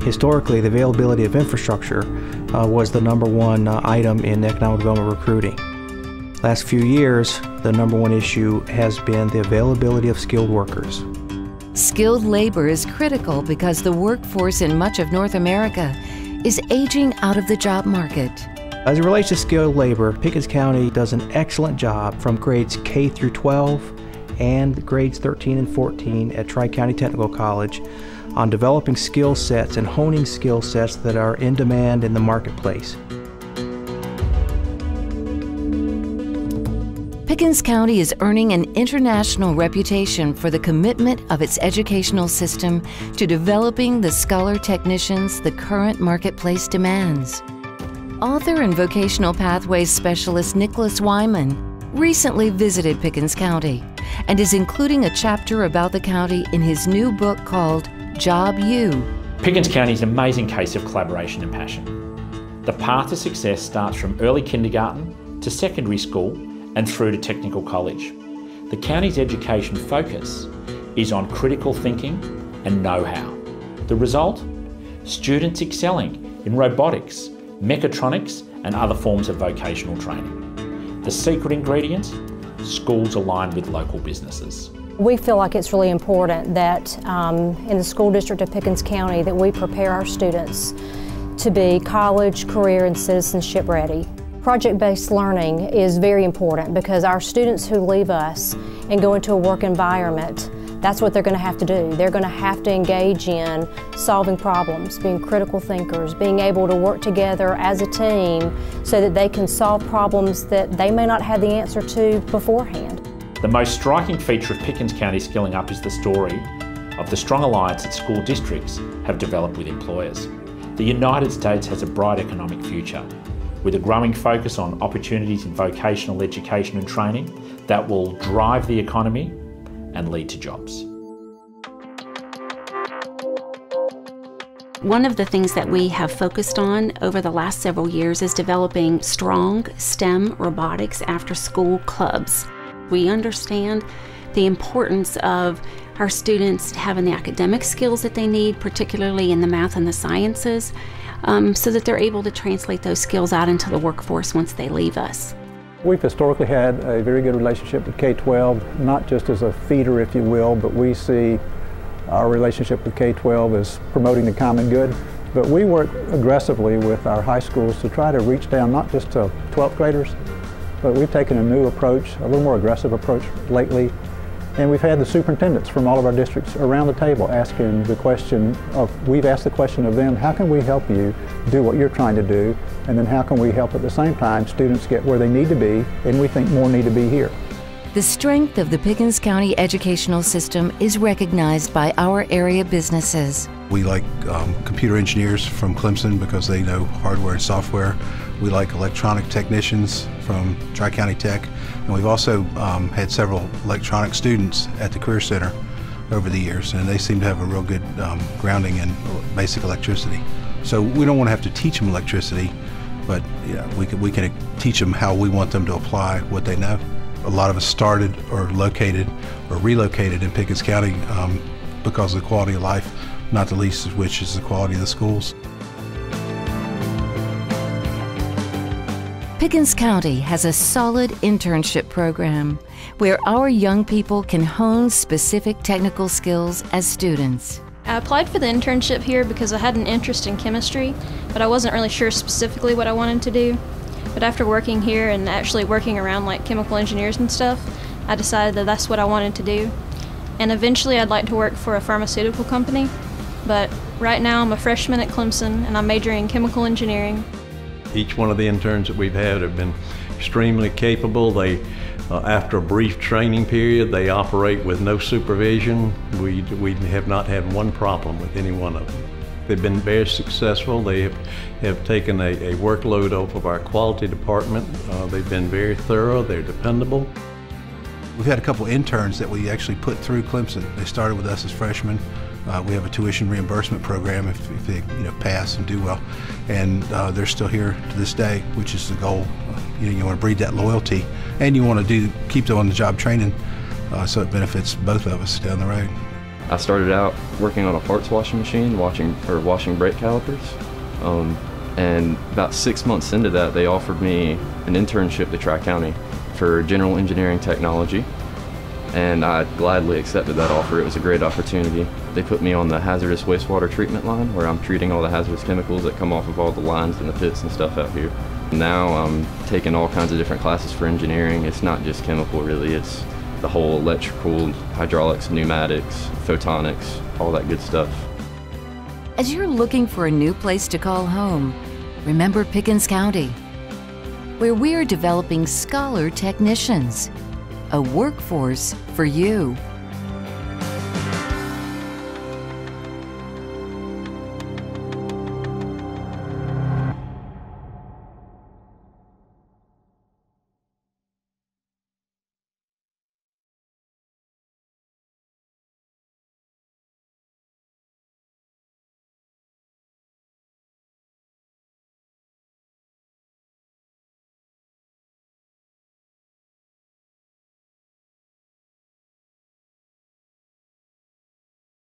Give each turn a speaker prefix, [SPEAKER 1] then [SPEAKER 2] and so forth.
[SPEAKER 1] Historically, the availability of infrastructure was the #1 item in economic development recruiting. Last few years, the #1 issue has been the availability of skilled workers.
[SPEAKER 2] Skilled labor is critical because the workforce in much of North America is aging out of the job market.
[SPEAKER 1] As it relates to skilled labor, Pickens County does an excellent job from grades K through 12 and grades 13 and 14 at Tri-County Technical College on developing skill sets and honing skill sets that are in demand in the marketplace.
[SPEAKER 2] Pickens County is earning an international reputation for the commitment of its educational system to developing the scholar technicians the current marketplace demands. Author and vocational pathways specialist Nicholas Wyman recently visited Pickens County and is including a chapter about the county in his new book called Job U.
[SPEAKER 3] Pickens County is an amazing case of collaboration and passion. The path to success starts from early kindergarten to secondary school and through to technical college. The county's education focus is on critical thinking and know-how. The result? Students excelling in robotics, mechatronics and other forms of vocational training. The secret ingredient? Schools aligned with local businesses.
[SPEAKER 4] We feel like it's really important that in the school district of Pickens County that we prepare our students to be college, career and citizenship ready. Project-based learning is very important because our students who leave us and go into a work environment, that's what they're going to have to do. They're going to have to engage in solving problems, being critical thinkers, being able to work together as a team so that they can solve problems that they may not have the answer to beforehand.
[SPEAKER 3] The most striking feature of Pickens County Skilling Up is the story of the strong alliance that school districts have developed with employers. The United States has a bright economic future, with a growing focus on opportunities in vocational education and training that will drive the economy and lead to jobs.
[SPEAKER 5] One of the things that we have focused on over the last several years is developing strong STEM robotics after-school clubs. We understand the importance of our students having the academic skills that they need, particularly in the math and the sciences, so that they're able to translate those skills out into the workforce once they leave us.
[SPEAKER 6] We've historically had a very good relationship with K-12, not just as a feeder, if you will, but we see our relationship with K-12 as promoting the common good. But we work aggressively with our high schools to try to reach down not just to 12th graders, but we've taken a new approach, a little more aggressive approach lately. And we've had the superintendents from all of our districts around the table asking the question of, we've asked the question of them, how can we help you do what you're trying to do? And then how can we help at the same time students get where they need to be, and we think more need to be here.
[SPEAKER 2] The strength of the Pickens County educational system is recognized by our area businesses.
[SPEAKER 7] We like computer engineers from Clemson because they know hardware and software. We like electronic technicians from Tri-County Tech. And we've also had several electronic students at the Career Center over the years, and they seem to have a real good grounding in basic electricity. So we don't want to have to teach them electricity, but yeah, we can teach them how we want them to apply what they know. A lot of us started or located or relocated in Pickens County because of the quality of life, not the least of which is the quality of the schools.
[SPEAKER 2] Pickens County has a solid internship program where our young people can hone specific technical skills as students.
[SPEAKER 8] I applied for the internship here because I had an interest in chemistry, but I wasn't really sure specifically what I wanted to do. But after working here and actually working around like chemical engineers and stuff, I decided that that's what I wanted to do. And eventually I'd like to work for a pharmaceutical company, but right now I'm a freshman at Clemson and I'm majoring in chemical engineering.
[SPEAKER 9] Each one of the interns that we've had have been extremely capable. They, after a brief training period, they operate with no supervision. We have not had one problem with any one of them. They've been very successful. They have taken a workload off of our quality department. They've been very thorough. They're dependable.
[SPEAKER 7] We've had a couple interns that we actually put through Clemson. They started with us as freshmen. We have a tuition reimbursement program if they pass and do well, and they're still here to this day, which is the goal. You want to breed that loyalty, and you want to keep them on the job training so it benefits both of us down the road.
[SPEAKER 10] I started out working on a parts washing machine, washing brake calipers. And about 6 months into that, they offered me an internship to Tri-County for general engineering technology. And I gladly accepted that offer. It was a great opportunity. They put me on the hazardous wastewater treatment line, where I'm treating all the hazardous chemicals that come off of all the lines and the pits and stuff out here. Now I'm taking all kinds of different classes for engineering. It's not just chemical, really. It's the whole electrical, hydraulics, pneumatics, photonics, all that good stuff.
[SPEAKER 2] As you're looking for a new place to call home, remember Pickens County, where we're developing scholar technicians, a workforce for you.